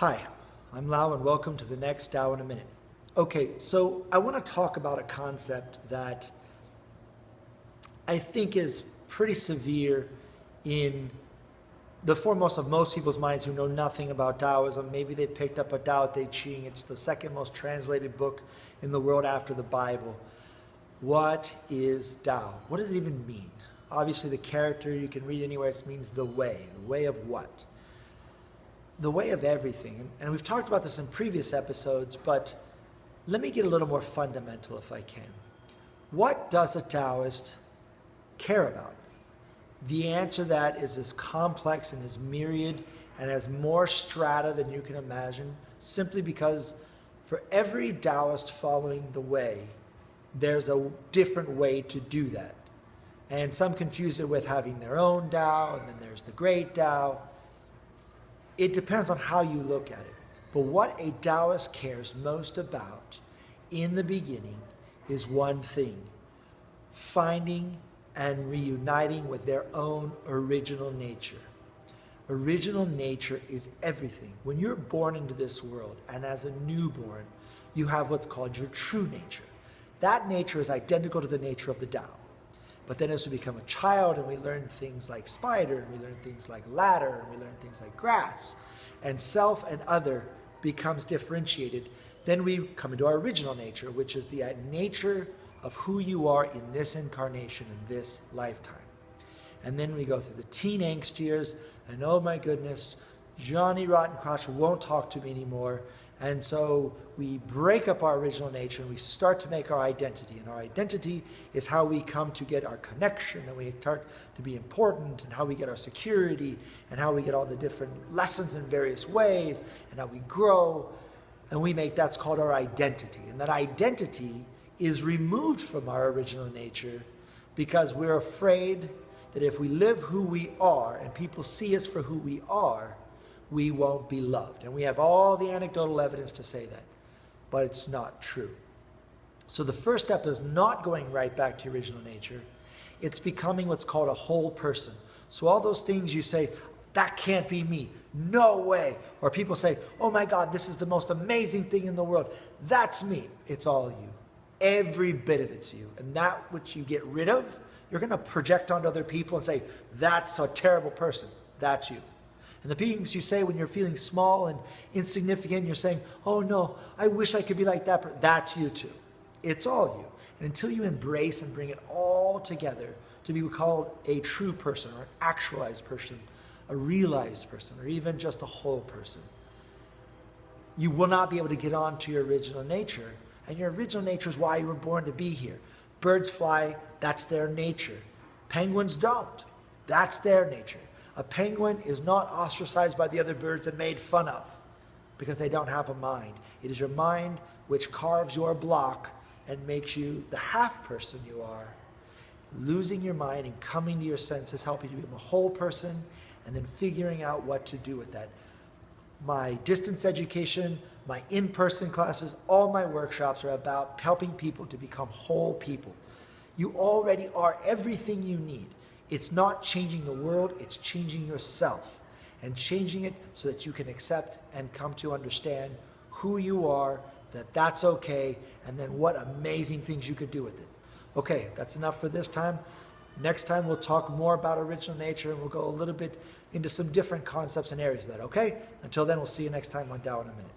Hi, I'm Lau and welcome to the next Tao in a Minute. Okay, so I want to talk about a concept that I think is pretty severe in the foremost of most people's minds who know nothing about Taoism. Maybe they picked up a Tao Te Ching. It's the second most translated book in the world after the Bible. What is Tao? What does it even mean? Obviously the character you can read anywhere, it means the way. The way of what? The way of everything. And we've talked about this in previous episodes, but let me get a little more fundamental if I can. What does a Taoist care about? The answer to that is as complex and as myriad and has more strata than you can imagine, simply because for every Taoist following the way, there's a different way to do that. And some confuse it with having their own Tao, and then there's the great Tao. It depends on how you look at it. But what a Taoist cares most about in the beginning is one thing: finding and reuniting with their own original nature. Original nature is everything. When you're born into this world, and as a newborn, you have what's called your true nature. That nature is identical to the nature of the Tao. But then as we become a child and we learn things like spider, and we learn things like ladder, and we learn things like grass, and self and other becomes differentiated, then we come into our original nature, which is the nature of who you are in this incarnation, in this lifetime. And then we go through the teen angst years, and oh my goodness, Johnny Rottencrotch won't talk to me anymore. And so we break up our original nature and we start to make our identity. And our identity is how we come to get our connection, and we start to be important, and how we get our security, and how we get all the different lessons in various ways, and how we grow. And we make that's called our identity. And that identity is removed from our original nature because we're afraid that if we live who we are and people see us for who we are, we won't be loved. And we have all the anecdotal evidence to say that, but it's not true. So the first step is not going right back to your original nature. It's becoming what's called a whole person. So all those things you say, that can't be me, no way. Or people say, oh my God, this is the most amazing thing in the world. That's me. It's all you. Every bit of it's you. And that which you get rid of, you're going to project onto other people and say, that's a terrible person. That's you. And the things you say when you're feeling small and insignificant, you're saying, oh no, I wish I could be like that person. That's you too. It's all you. And until you embrace and bring it all together to be called a true person, or an actualized person, a realized person, or even just a whole person, you will not be able to get on to your original nature. And your original nature is why you were born to be here. Birds fly, that's their nature. Penguins don't. That's their nature. A penguin is not ostracized by the other birds and made fun of because they don't have a mind. It is your mind which carves your block and makes you the half person you are. Losing your mind and coming to your senses, helping you become a whole person, and then figuring out what to do with that. My distance education, my in-person classes, all my workshops are about helping people to become whole people. You already are everything you need. It's not changing the world, it's changing yourself, and changing it so that you can accept and come to understand who you are, that that's okay, and then what amazing things you could do with it. Okay, that's enough for this time. Next time we'll talk more about original nature, and we'll go a little bit into some different concepts and areas of that, okay? Until then, we'll see you next time on Tao in a Minute.